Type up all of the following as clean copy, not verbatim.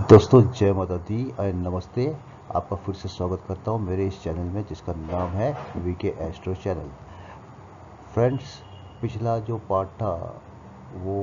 दोस्तों जय माता दी एंड नमस्ते। आपका फिर से स्वागत करता हूं मेरे इस चैनल में जिसका नाम है वीके एस्ट्रो चैनल। फ्रेंड्स, पिछला जो पार्ट था वो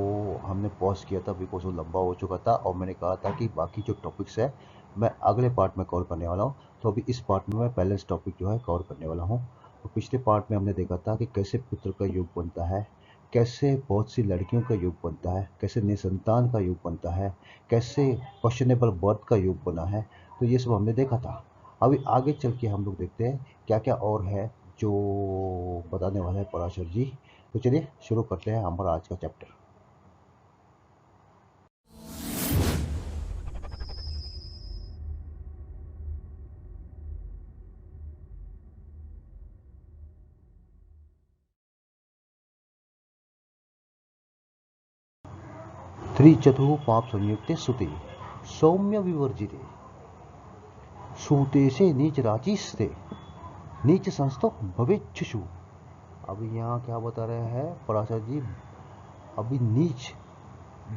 हमने पॉज किया था बिकॉज वो लंबा हो चुका था और मैंने कहा था कि बाकी जो टॉपिक्स है मैं अगले पार्ट में कवर करने वाला हूं। तो अभी इस पार्ट में मैं बैलेंस टॉपिक जो है कवर करने वाला हूं। तो पिछले पार्ट में हमने देखा था कि कैसे पुत्र का योग बनता है, कैसे बहुत सी लड़कियों का योग बनता है, कैसे निसंतान का योग बनता है, कैसे क्वेश्चनेबल बर्थ का योग बना है। तो ये सब हमने देखा था। अभी आगे चल के हम लोग देखते हैं क्या क्या और है जो बताने वाले हैं पराशर जी। तो चलिए शुरू करते हैं हमारा आज का चैप्टर। त्रिचतुः पाप संयुक्ते सुते सौम्य विवर्जिते सूते से नीच राचिस्ते नीच संस्तो भवेच्छुषु। अभी यहाँ क्या बता रहे हैं पराशर जी? अभी नीच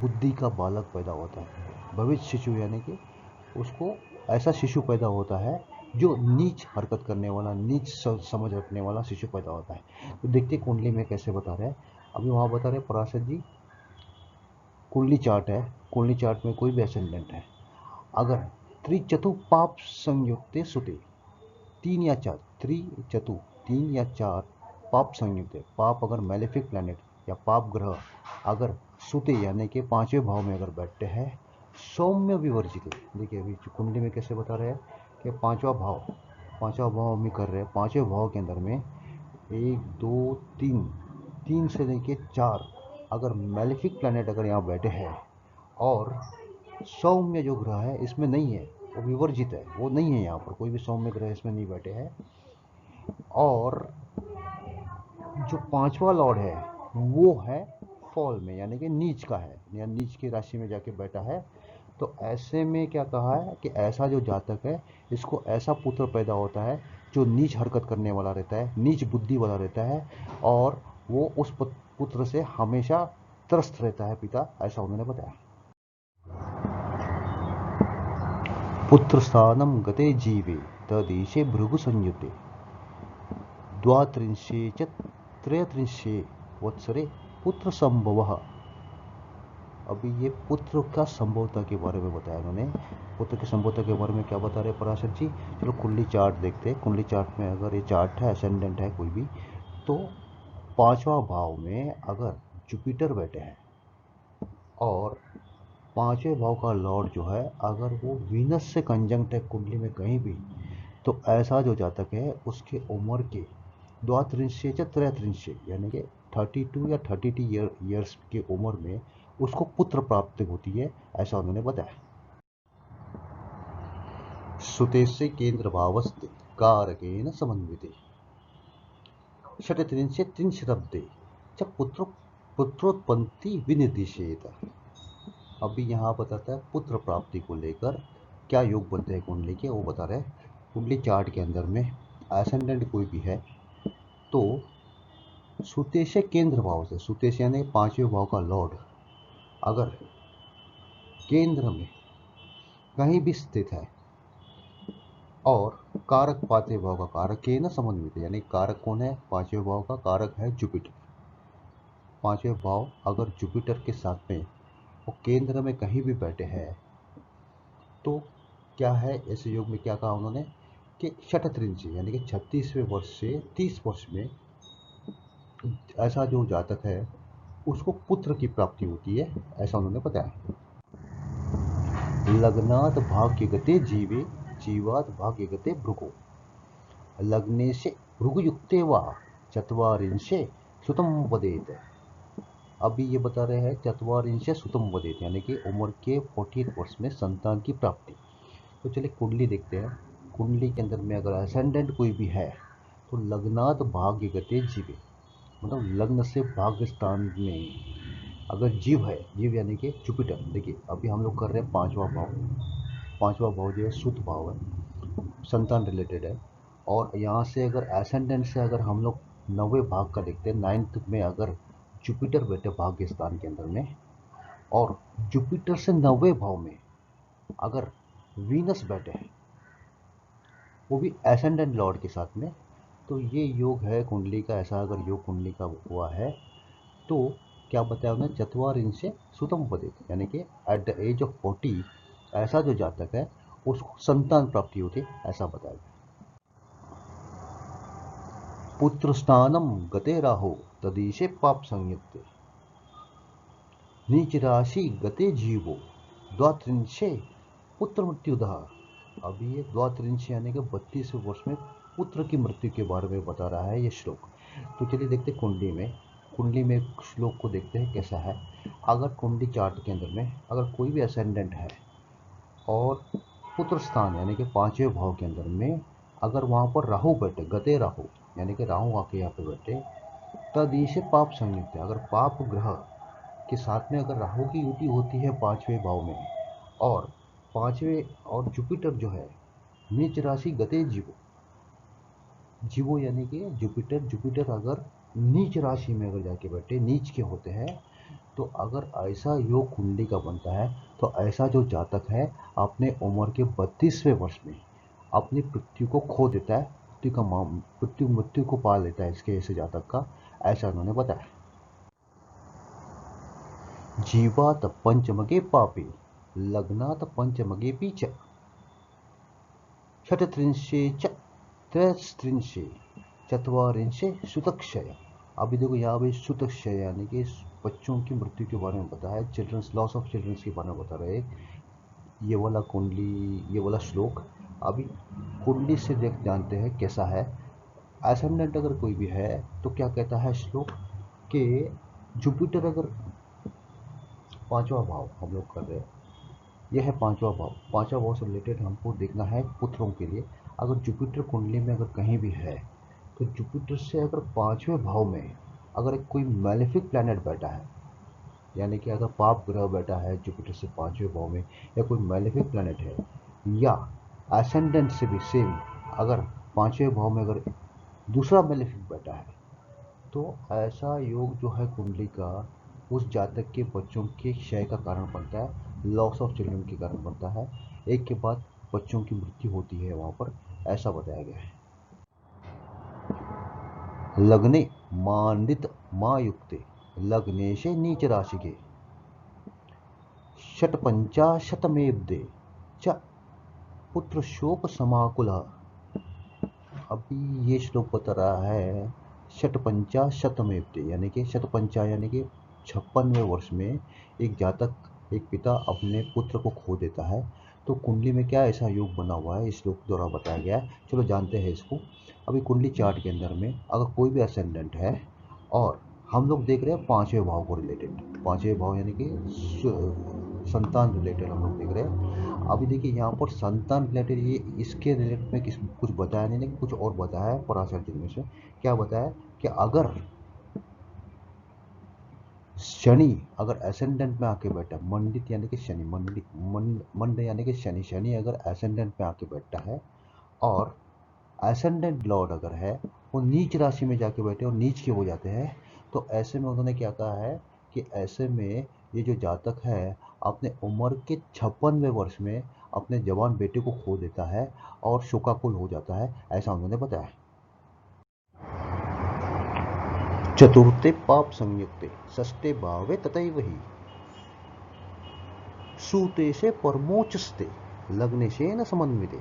बुद्धि का बालक पैदा होता है, भविष्य शिशु यानी कि उसको ऐसा शिशु पैदा होता है जो नीच हरकत करने वाला, नीच समझ रखने वाला शिशु पैदा होता है। तो देखते कुंडली में कैसे बता रहे हैं। अभी वहाँ बता रहे पराशर जी, कुंडली चार्ट है, कुंडली चार्ट में कोई भी एसेंडेंट है, अगर त्रिचतु पाप संयुक्त सुते, तीन या चार, त्रिचतु तीन या चार पाप संयुक्त है, पाप अगर मेलेफिक प्लैनेट या पाप ग्रह अगर सुते यानी कि पांचवें भाव में अगर बैठते हैं, सौम्य विवर्जित। देखिए अभी कुंडली में कैसे बता रहे हैं कि पांचवा भाव में कर रहे हैं, पांचवें भाव के अंदर में एक दो तीन, तीन से लेके चार अगर मेलेफिक प्लैनेट अगर यहाँ बैठे हैं और सौम्य जो ग्रह है इसमें नहीं है, वो विवर्जित है, वो नहीं है, यहाँ पर कोई भी सौम्य ग्रह इसमें नहीं बैठे हैं। और जो पांचवा लॉर्ड है वो है फॉल में यानी कि नीच का है या नीच की राशि में जाके बैठा है। तो ऐसे में क्या कहा है कि ऐसा जो जातक है इसको ऐसा पुत्र पैदा होता है जो नीच हरकत करने वाला रहता है, नीच बुद्धि वाला रहता है और वो उस पुत्र से हमेशा त्रस्त रहता है पिता, ऐसा उन्होंने बताया। पुत्र स्थानम गते जीवे तदेशे भृगु संयुते द्वात्रिंशे च त्रयत्रिंशे वत्सरे पुत्र संभव। अभी ये पुत्र का संभवता के बारे में बताया उन्होंने। पुत्र के संभवता के बारे में क्या बता रहे पराशर जी? चलो कुंडली चार्ट देखते हैं। कुंडली चार्ट में अगर ये चार्ट है, असेंडेंट है कोई भी, तो पांचवा भाव में अगर जुपिटर बैठे हैं और पांचवें भाव का लॉर्ड जो है अगर वो वीनस से कंजंक्ट है कुंडली में कहीं भी, तो ऐसा जो जातक है उसके उम्र के द्वात्रिंशे या त्रयत्रिंशे यानी कि 32 या 32 ईयर्स की उम्र में उसको पुत्र प्राप्ति होती है, ऐसा उन्होंने बताया। सुतेस्य केंद्र भावस्थित कारकेन समन्विते षट्त्रिंशे त्रिंशदब्दे च पुत्रोत्पत्ति विनिर्दिशेत। अभी यहाँ बताता है पुत्र प्राप्ति को लेकर क्या योग बनते हैं कुंडली के, वो बता रहे हैं। कुंडली चार्ट के अंदर में एसेंडेंट कोई भी है तो सुतेश केंद्र भाव से, सुतेश यानी पांचवें भाव का लॉर्ड अगर केंद्र में कहीं भी स्थित है और कारक पांचवें भाव का कारक के ना समन्वित, यानी कारक कौन है? पांचवें भाव का कारक है जुपिटर। पांचवें भाव अगर जुपिटर के साथ में वो केंद्र में कहीं भी बैठे हैं तो क्या है ऐसे योग में? क्या कहा उन्होंने कि षट्त्रिंशी यानी कि 36वें वर्ष से 30 वर्ष में ऐसा जो जातक है उसको पुत्र की प्राप्ति होती है, ऐसा उन्होंने बताया। लग्नात भाग्यगते जीवे जीवात भाग्यगते भृगो लग्ने से भृगुयुक्ते वा चत्वारिंशे सुतम वदेत। अभी ये बता रहे हैं चत्वारिंशे सुतम वदेत यानी कि उम्र के 48 वर्ष में संतान की प्राप्ति। तो चलिए कुंडली देखते हैं। कुंडली के अंदर में अगर असेंडेंट कोई भी है तो लग्नात भाग्यगते जीवे, मतलब लग्न से भाग्य स्थान में अगर जीव है, जीव यानी कि जुपिटर। देखिए अभी हम लोग कर रहे हैं पांचवा भाव, पांचवा भाव जो है सुत भाव है, संतान रिलेटेड है। और यहाँ से अगर एसेंडेंट से अगर हम लोग नवे भाग का देखते हैं, नाइन्थ में अगर जुपिटर बैठे भाग्य स्थान के अंदर में और जुपिटर से नवे भाव में अगर वीनस बैठे हैं वो भी एसेंडेंट लॉर्ड के साथ में, तो ये योग है कुंडली का। ऐसा अगर योग कुंडली का हुआ है तो क्या बताया उन्होंने, चतवार इंच से सुतम उपदित, यानी कि एट द एज ऑफ 40 ऐसा जो जातक है उसको संतान प्राप्ति होती है, ऐसा बताया गया। पुत्र स्थानम गते राहो तदीशे पाप संयुक्त नीच राशि गते जीवो द्वात्रिंशे पुत्र मृत्युदह। अभी ये द्वात्रिंश यानी कि 32वें वर्ष में पुत्र की मृत्यु के बारे में बता रहा है ये श्लोक। तो चलिए देखते हैं कुंडली में श्लोक को देखते हैं कैसा है। अगर कुंडली चार्ट के अंदर में अगर कोई भी असेंडेंट है और पुत्र स्थान यानी कि 5वें भाव के अंदर में अगर वहाँ पर राहु बैठे, गते राहु यानी कि राहु आके यहाँ पे बैठे, तदीशे पाप संयुक्त है, अगर पाप ग्रह के साथ में अगर राहु की युति होती है 5वें भाव में, और 5वें और जुपिटर जो है नीच राशि गते जीवो यानी कि जुपिटर अगर नीच राशि में अगर जाके बैठे, नीच के होते हैं, तो अगर ऐसा योग कुंडली का बनता है तो ऐसा जो जातक है अपने उम्र के 32वें वर्ष में अपनी मृत्यु को खो देता है, मृत्यु को पा लेता है इसके ऐसे जातक का, ऐसा उन्होंने बताया। जीवात पंचमगे पापे लग्नात पंचमगे पीच षट्त्रिंशे च त्रयस्त्रिंशे चत्वारिंशे सुतक्षय। अभी देखो यहाँ भी सुतक्षय यानी कि बच्चों की मृत्यु के बारे में बताया है, चिल्ड्रंस लॉस ऑफ चिल्ड्रंस के बारे में बता रहे ये वाला कुंडली, ये वाला श्लोक। अभी कुंडली से देख जानते हैं कैसा है। एसेंडेंट अगर कोई भी है तो क्या कहता है श्लोक कि जुपिटर अगर 5वां भाव हम लोग कर रहे हैं, यह है 5वां भाव से रिलेटेड हमको देखना है पुत्रों के लिए। अगर जुपिटर कुंडली में अगर कहीं भी है तो जुपिटर से अगर 5वें भाव में अगर कोई मैलेफिक प्लैनेट बैठा है, यानी कि अगर पाप ग्रह बैठा है जुपिटर से 5वें भाव में, या कोई मैलेफिक प्लैनेट है, या एसेंडेंट से भी सेम अगर 5वें भाव में अगर दूसरा मैलेफिक बैठा है, तो ऐसा योग जो है कुंडली का उस जातक के बच्चों के क्षय का कारण बनता है, लॉस ऑफ चिल्ड्रन के कारण बनता है, एक के बाद बच्चों की मृत्यु होती है वहाँ पर, ऐसा बताया गया है। लग्ने मांडित मायुक्ते लग्नेशे नीच राशि के षट्पंचाशतमेब्दे च पुत्र शोक समाकुल। अभी ये श्लोक बता रहा है षट्पंचाशतमेब्दे यानी कि षट्पंचा यानी कि 56वें वर्ष में एक जातक, एक पिता अपने पुत्र को खो देता है। तो कुंडली में क्या ऐसा योग बना हुआ है इस श्लोक द्वारा बताया गया है, चलो जानते हैं इसको। अभी कुंडली चार्ट के अंदर में अगर कोई भी असेंडेंट है और हम लोग देख रहे हैं 5वें भाव को रिलेटेड, 5वें भाव यानी कि संतान रिलेटेड हम लोग देख रहे हैं। अभी देखिए यहाँ पर संतान रिलेटेड ये इसके रिलेटेड में कुछ बताया नहीं, लेकिन कुछ और बताया है पराशर जी में से। क्या बताया कि अगर शनि अगर एसेंडेंट में आके बैठा, मंडित यानी कि शनि, मंड यानी कि शनि अगर एसेंडेंट में आके बैठता है और एसेंडेंट लॉर्ड अगर है वो नीच राशि में जाके बैठे और नीच के हो जाते हैं, तो ऐसे में उन्होंने क्या कहा है कि ऐसे में ये जो जातक है अपने उम्र के 56वें वर्ष में अपने जवान बेटे को खो देता है और शोकाकुल हो जाता है, ऐसा उन्होंने बताया। चतुर्थे पाप संयुक्ते षष्ठे भावे तथैव ही सूते से परमोचस्ते लग्नेशेन समन्विते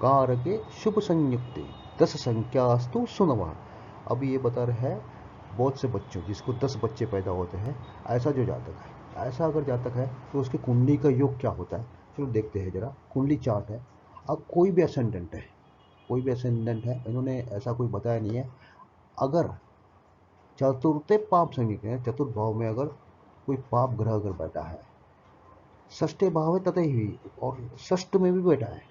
कारके शुभ संयुक्ते 10 संख्यास्तु सुनवा। अभी ये बता रहे हैं बहुत से बच्चों जिसको 10 बच्चे पैदा होते हैं, ऐसा जो जातक है, ऐसा अगर जातक है तो उसकी कुंडली का योग क्या होता है, चलो देखते हैं जरा। कुंडली चार्ट है, अब कोई भी असेंडेंट है, इन्होंने ऐसा कोई बताया नहीं है। अगर चतुर्थे पाप संयुक्त है, चतुर्थ भाव में अगर कोई पाप ग्रह अगर बैठा है, षष्ठे भाव है तथा ही और षष्ठ में भी बैठा है,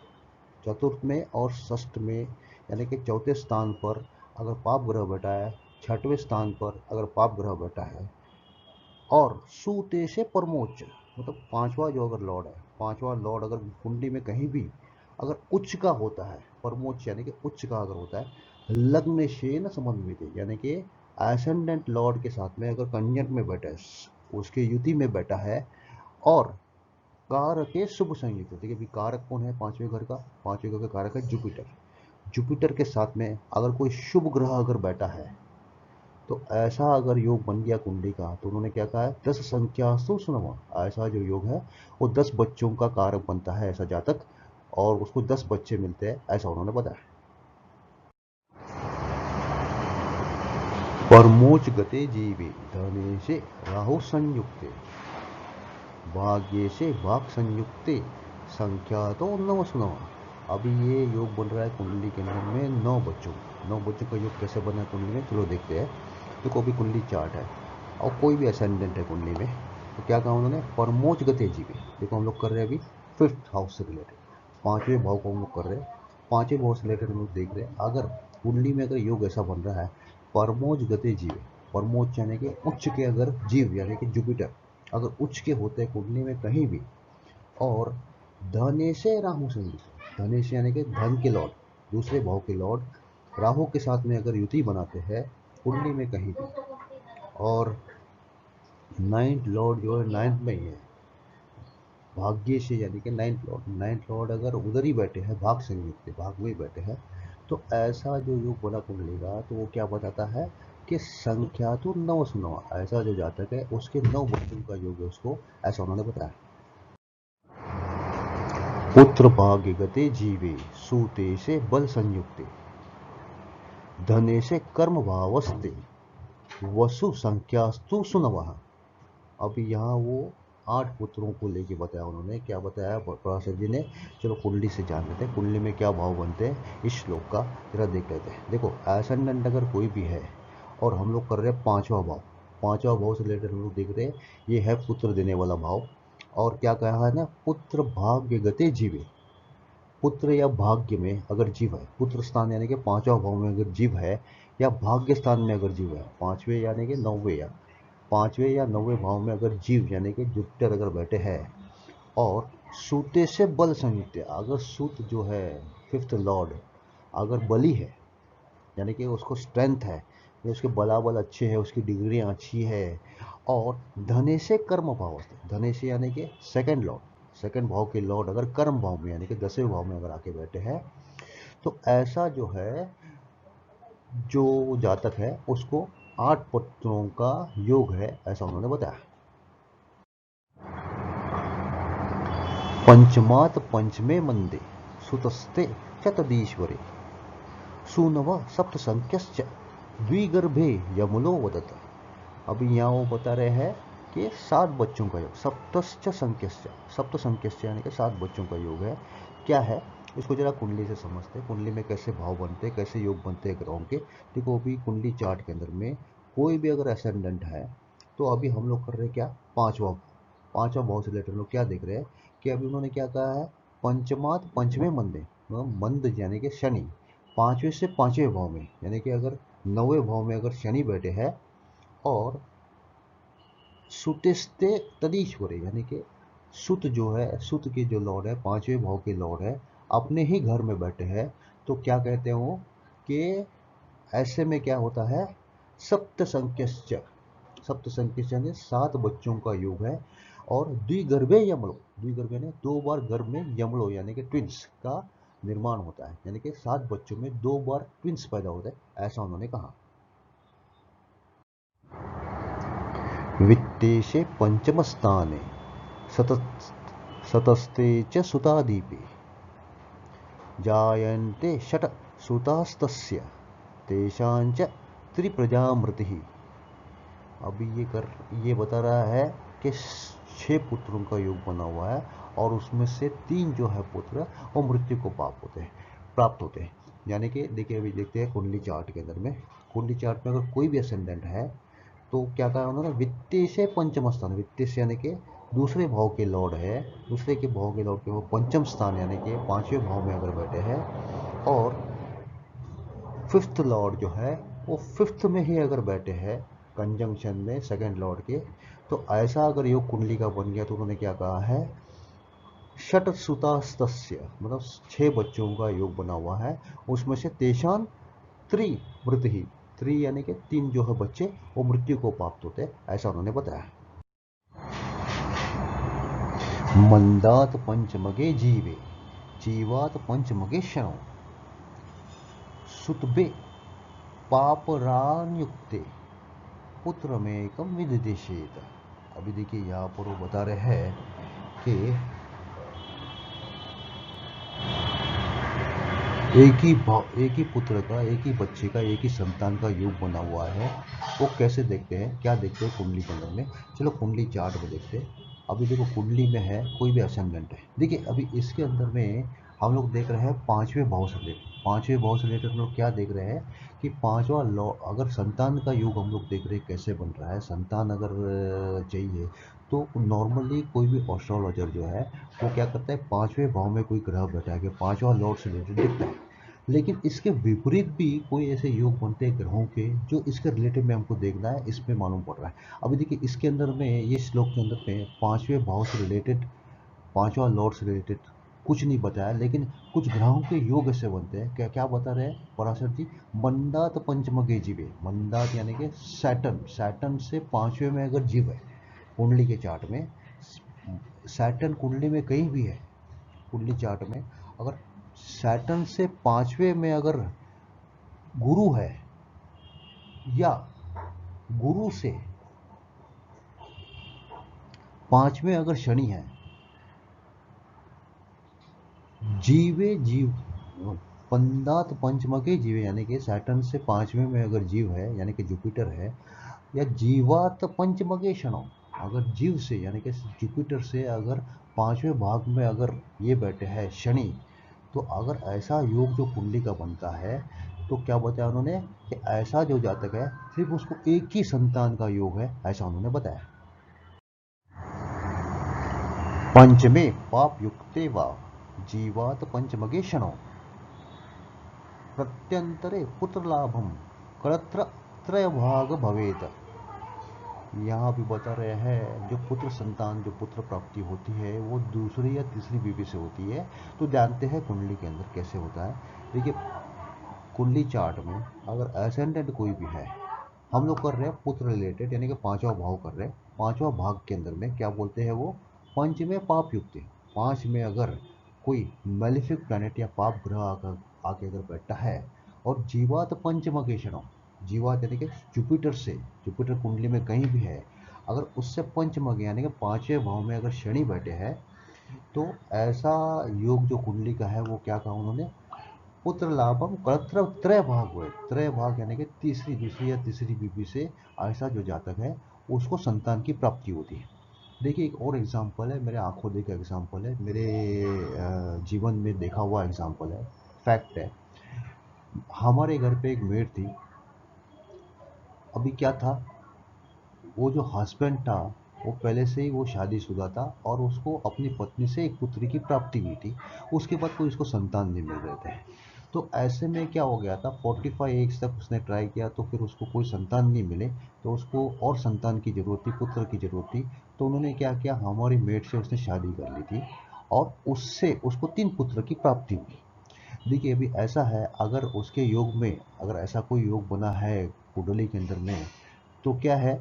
चतुर्थ में और षष्ठ में यानी कि चौथे स्थान पर अगर पाप ग्रह बैठा है, 6वें स्थान पर अगर पाप ग्रह बैठा है, और सूते से परमोच्च मतलब 5वां जो अगर लॉर्ड है, 5वां लॉर्ड अगर कुंडली में कहीं भी अगर उच्च का होता है, परमोच्च यानी कि उच्च का अगर होता है, लग्न शेन समन्वित यानी कि एसेंडेंट लॉर्ड के साथ में अगर कंजंक्ट में बैठा है, उसके युति में बैठा है, और कारके शुभ संयुक्त। देखिए अभी कारक कौन है पांचवें घर का? पांचवें घर का कारक है जुपिटर। जुपिटर के साथ में अगर कोई शुभ ग्रह अगर बैठा है तो ऐसा अगर योग बन गया कुंडली का, तो उन्होंने क्या कहा है 10 संख्यासु सुनवा। ऐसा जो योग है वो 10 बच्चों का कारक बनता है ऐसा जातक, और उसको 10 बच्चे मिलते हैं ऐसा उन्होंने बताया। परमोच गते जीवे धने से राहु संयुक्ते भाग्य से भाग संयुक्ते संख्या तो नव सुनवा। अभी ये योग बन रहा है कुंडली के अंदर में 9 बच्चों का योग कैसे बना है कुंडली में, चलो देखते हैं। देखो अभी कुंडली चार्ट है और कोई भी असेंडेंट है कुंडली में, तो क्या कहा उन्होंने परमोच गते जीवे। देखो हम लोग कर रहे हैं अभी 5th हाउस से रिलेटेड, पांचवें भाव को हम लोग कर रहे हैं, पांचवें भाव से रिलेटेड हम लोग देख रहे हैं। अगर कुंडली में अगर योग ऐसा बन रहा है परमोच गते जीवे, परमोच यानी कि उच्च के अगर जीव यानी कि जुपिटर अगर उच्च के होते हैं कुंडली में कहीं भी, और धने से राहु संयुक्त, धने से यानी कि धन के लॉर्ड, दूसरे भाव के लॉर्ड राहु के साथ में अगर युति बनाते हैं कुंडली में कहीं भी, और 9th लॉर्ड जो है 9th में ही है भाग्य से, यानी कि 9th लॉर्ड अगर उधर ही बैठे हैं भाग संयुक्त भाग में ही बैठे हैं, तो ऐसा जो योग बना कुंडली का तो वो क्या बताता है कि संख्या तो 9 सुनवा। ऐसा जो जातक है उसके 9 बच्चों का योग है उसको, ऐसा उन्होंने बताया। पुत्र भाग्य गते जीवे सूते से बल संयुक्ते धने से कर्म भावस्ते वसु संख्यास्तु सुनवः। अभी यहाँ वो 8 पुत्रों को लेके बताया उन्होंने। क्या बताया पराशर जी ने, चलो कुंडली से जान लेते हैं कुंडली में क्या भाव बनते हैं इस श्लोक का जरा देख लेते हैं। देखो एसेंडेंट अगर कोई भी है और हम लोग कर रहे हैं पांचवा भाव, पांचवा भाव से रिलेटेड हम लोग देख रहे हैं, ये है पुत्र देने वाला भाव। और क्या कहा है ना, पुत्र भाग्य गते जीवे, पुत्र या भाग्य में अगर जीव है, पुत्र स्थान यानी कि पांचवा भाव में अगर जीव है, या भाग्य स्थान में अगर जीव है, पांचवें यानी कि नौवे या पांचवें या नौवे भाव में अगर जीव यानी कि जुपिटर अगर बैठे हैं, और सूते से बल संयुक्त है, अगर सूत जो है 5th लॉर्ड अगर बली है यानी कि उसको स्ट्रेंथ है, उसके बलाबल अच्छे है, उसकी डिग्री अच्छी है, और धने से कर्म भाव होते, धने से यानी कि सेकंड लॉर्ड, सेकंड भाव के लॉर्ड अगर कर्म भाव में यानी कि 10वें भाव में अगर आके बैठे हैं, तो ऐसा जो है जो जातक है उसको 8 पुत्रों का योग है ऐसा उन्होंने बताया। पंचमात पंचमे मंदे सुतस्ते चतदीश्वरे सुनव सप्त संख्यश्च द्विगर्भे यमुलो वदत। अभी यहाँ वो बता रहे हैं कि 7 बच्चों का योग, सप्तश्च संख्यश्च, सप्त संख्यश्च यानी कि 7 बच्चों का योग है। क्या है इसको जरा कुंडली से समझते हैं, कुंडली में कैसे भाव बनते हैं, कैसे योग बनते हैं ग्रहों के। देखो अभी कुंडली चार्ट के अंदर में कोई भी अगर असेंडेंट है, तो अभी हम लोग कर रहे हैं क्या, पांचवा भाव से रिलेटेड लोग क्या देख रहे हैं कि अभी उन्होंने क्या कहा है, पंचमात पंचवें मंदे, मंद यानी कि शनि, पांचवें से पांचवें भाव में यानी कि अगर 9वें भाव में अगर शनि बैठे हैं, और सुतिस्ते तदीश्वरे यानी कि सुत जो है, सुत के जो लॉर्ड है, पांचवें भाव के लॉर्ड है, अपने ही घर में बैठे हैं, तो क्या कहते हो कि ऐसे में क्या होता है, सप्त संख्यश्च, सप्त संख्यश्च यानी 7 बच्चों का योग है। और द्विगर्भे यमलो, द्विगर्भ यानी 2 बार गर्भ में यमलो यानी कि ट्विंस का निर्माण होता है, यानी कि 7 बच्चों में 2 बार ट्विंस पैदा होते हैं ऐसा उन्होंने कहा। वित्तेशे पंचम स्थाने सतस्ते च सुतादीपे जायन्ते षट् सुतास्तस्य तेषांच त्रिप्रजामृतिः। अभी ये बता रहा है कि 6 पुत्रों का योग बना हुआ है, और उसमें से 3 जो है पुत्र वो मृत्यु को प्राप्त होते हैं। यानी कि देखिए अभी देखते हैं कुंडली चार्ट के अंदर में, कुंडली चार्ट में अगर कोई भी असेंडेंट है तो क्या कहा उन्होंने, वित्तीय से पंचम स्थान, वित्तीय से यानी कि दूसरे भाव के लॉर्ड है, दूसरे के भाव के लॉर्ड के वो पंचम स्थान यानी कि 5वें भाव में अगर बैठे हैं, और 5th लॉर्ड जो है वो 5th में ही अगर बैठे हैं कंजंक्शन में सेकंड लॉर्ड के, तो ऐसा अगर योग कुंडली का बन गया तो उन्होंने क्या कहा है, षट सुतास्तस्य मतलब 6 बच्चों का योग बना हुआ है, उसमें से तेषां त्रिमृत ही, त्रि यानी कि 3 जो है बच्चे वो मृत्यु को प्राप्त होते हैं ऐसा उन्होंने बताया। मंदात पंचमगे जीवे जीवात पंचमगे क्षणो सुतबे पापरान्युक्ते पुत्रमेकम विदिशेत। अभी देखिए यहाँ पर वो बता रहे हैं कि एक ही पुत्र का, एक ही बच्चे का, एक ही संतान का योग बना हुआ है। वो कैसे देखते हैं, क्या देखते हैं कुंडली के अंदर में? चलो कुंडली चार्ट में देखते हैं। अभी देखो कुंडली में है कोई भी असेंडेंट है। देखिए अभी इसके अंदर में हम लोग देख रहे हैं पांचवें भाव से रिलेटेड। पांचवें भाव से रिलेटेड हम लोग क्या देख रहे हैं कि पांचवा लॉ, अगर संतान का योग हम लोग देख रहे हैं कैसे बन रहा है। संतान अगर चाहिए तो नॉर्मली कोई भी एस्ट्रोलॉजर जो है वो क्या करता है, पांचवें भाव में कोई ग्रह बैठा है कि पांचवा लॉर्ड से रिलेटेड दिखता है। लेकिन इसके विपरीत भी कोई ऐसे योग बनते हैं ग्रहों के जो इसके रिलेटिव में हमको देखना है, इसमें मालूम पड़ रहा है। अभी देखिए इसके अंदर में, ये श्लोक के अंदर में पांचवें भाव से रिलेटेड, पांचवा लॉर्ड से रिलेटेड कुछ नहीं बताया, लेकिन कुछ ग्रहों के योग ऐसे बनते हैं। क्या क्या बता रहे हैं पराशर जी? मंदात पंचमगे जीवे, मंदात यानी कि सैटर्न, सैटर्न से पांचवें में अगर जीव है कुंडली के चार्ट में, सैटर्न कुंडली में कहीं भी है कुंडली चार्ट में, अगर सैटर्न से पांचवें में अगर गुरु है या गुरु से पांचवें अगर शनि है, जीवे जीव पंदात पंचमके जीवे यानी कि सैटर्न से पांचवें में अगर जीव है यानी कि जुपिटर है, या जीवात पंचमके शनो, अगर जीव से यानी कि जुपिटर से अगर पांचवें भाग में अगर ये बैठे हैं शनि, तो अगर ऐसा योग जो कुंडली का बनता है तो क्या बताया उन्होंने कि ऐसा जो जातक है सिर्फ उसको एक ही संतान का योग है, ऐसा उन्होंने बताया। पंचमे पाप युक्ते वा जीवात पंचमगे क्षणो प्रत्यंतरे पुत्र लाभम कलत्र त्रय भाग भवेत। यहाँ भी बता रहे हैं जो पुत्र संतान, जो पुत्र प्राप्ति होती है वो दूसरी या तीसरी बीवी से होती है। तो जानते हैं कुंडली के अंदर कैसे होता है। देखिए कुंडली चार्ट में अगर एसेंडेंट कोई भी है, हम लोग कर रहे हैं पुत्र रिलेटेड यानी कि पांचवा भाव कर रहे हैं। पांचवा भाग के अंदर में क्या बोलते हैं वो? पंच में पाप युक्त है। पांच में अगर कोई मेलिफिक प्लैनेट या पाप ग्रह आकर आके अगर बैठा है, और जीवात पंचमकेशनम, जीवात यानी कि जुपिटर से, जुपिटर कुंडली में कहीं भी है, अगर उससे पंचमक यानी कि पांचवें भाव में अगर शनि बैठे हैं, तो ऐसा योग जो कुंडली का है वो क्या कहा उन्होंने? पुत्र लाभम कलत्र त्रय भाग हुए। त्रय भाग यानी कि तीसरी, दूसरी या तीसरी बीवी से ऐसा जो जातक है उसको संतान की प्राप्ति होती है। देखिए एक और एग्जाम्पल है, मेरे आंखों देखा एग्जाम्पल है, मेरे जीवन में देखा हुआ एग्जाम्पल है, फैक्ट है। हमारे घर पे एक मेड थी। अभी क्या था, वो जो हस्बैंड था वो पहले से ही वो शादीशुदा था और उसको अपनी पत्नी से एक पुत्री की प्राप्ति हुई थी। उसके बाद कोई उसको संतान नहीं मिल रहे थे। तो ऐसे में क्या हो गया था, 45 एज तक उसने ट्राई किया तो फिर उसको कोई संतान नहीं मिले, तो उसको और संतान की ज़रूरत थी, पुत्र की ज़रूरत थी। तो उन्होंने क्या किया, हमारी मेड से उसने शादी कर ली थी और उससे उसको 3 पुत्र की प्राप्ति हुई। देखिए अभी ऐसा है, अगर उसके योग में अगर ऐसा कोई योग बना है कुंडली के अंदर में, तो क्या है,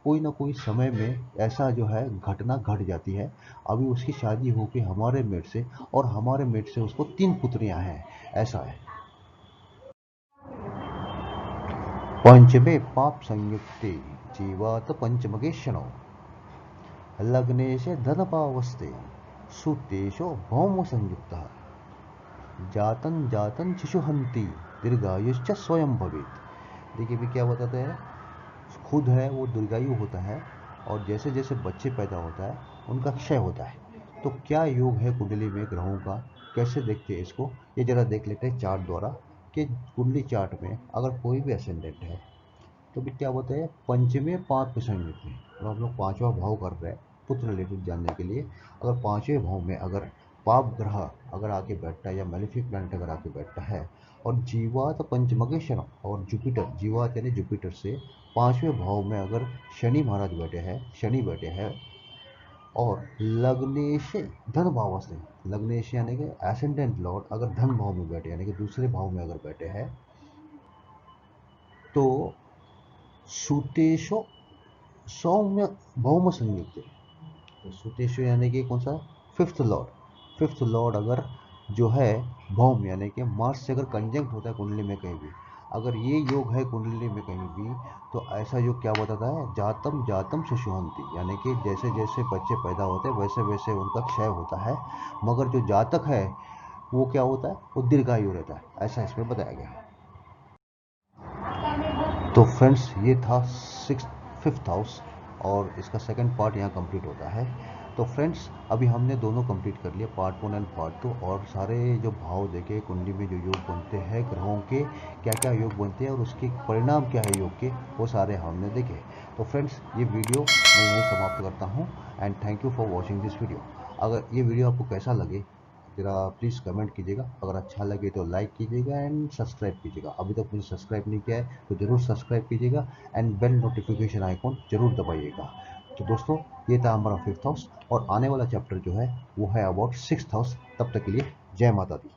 कोई ना कोई समय में ऐसा जो है घटना घट जाती है। अभी उसकी शादी होगी हमारे मेट से और हमारे मेट से उसको 3 पुत्रियां हैं, ऐसा है। पंचमे पाप संयुक्ते जीवात पंचमगे क्षणो लग्ने से धन पावस्ते सुतेशो भौम संयुक्त जातन जातन शिशुहंती दीर्घायुश्च स्वयं भवेत। देखिए भी क्या बताते हैं, खुद है वो दीर्घायु होता है और जैसे जैसे बच्चे पैदा होता है उनका क्षय होता है। तो क्या योग है कुंडली में ग्रहों का, कैसे देखते हैं इसको, ये जरा देख लेते हैं चार्ट द्वारा। कि कुंडली चार्ट में अगर कोई भी असेंडेंट है तो भी क्या होता है, पंचमें पाप संयुक्त में, और हम लोग पांचवा भाव कर रहे हैं पुत्र रिलेटेड जानने के लिए। अगर पांचवें भाव में अगर पाप ग्रह अगर आके बैठता है या मेलिफिक प्लैनेट अगर आके बैठता है, और जीवात पंचमकेशन और जुपिटर, जीवात यानी जुपिटर से पांचवें भाव में अगर शनि महाराज बैठे हैं, शनि बैठे हैं, और लग्नेश धन भाव से, लग्नेश यानी कि एसेंडेंट लॉर्ड अगर धन भाव में बैठे यानी कि दूसरे भाव में अगर बैठे हैं, तो सुतेशो सौम्य भौम संयुक्त है। तो सुतेशो यानी कि कौन सा, फिफ्थ लॉर्ड अगर जो है भौम यानी कि मार्स से अगर कंजंक्ट होता है कुंडली में कहीं भी, अगर ये योग है कुंडली में कहीं भी, तो ऐसा योग क्या बताता है, जातम जातम शिशुहंति, यानी कि जैसे जैसे बच्चे पैदा होते हैं वैसे वैसे उनका क्षय होता है, मगर जो जातक है वो क्या होता है, वो दीर्घायु रहता है, ऐसा इसमें बताया गया है। तो फ्रेंड्स ये था फिफ्थ हाउस और इसका सेकंड पार्ट यहाँ कंप्लीट होता है। तो फ्रेंड्स अभी हमने दोनों कंप्लीट कर लिया, पार्ट 1 एंड पार्ट 2, और सारे जो भाव देखे कुंडली में जो योग बनते हैं ग्रहों के, क्या क्या योग बनते हैं और उसके परिणाम क्या है योग के, वो सारे हमने देखे। तो फ्रेंड्स ये वीडियो मैं यहीं समाप्त करता हूँ and thank you for watching this video. अगर ये वीडियो आपको कैसा लगे ज़रा प्लीज़ कमेंट कीजिएगा, अगर अच्छा लगे तो लाइक कीजिएगा एंड सब्सक्राइब कीजिएगा। अभी तक मुझे सब्सक्राइब नहीं किया है तो ज़रूर सब्सक्राइब कीजिएगा एंड बेल नोटिफिकेशन आइकॉन ज़रूर दबाइएगा। तो दोस्तों ये था हमारा फिफ्थ हाउस और आने वाला चैप्टर जो है वो है अबाउट सिक्स्थ हाउस। तब तक के लिए जय माता दी।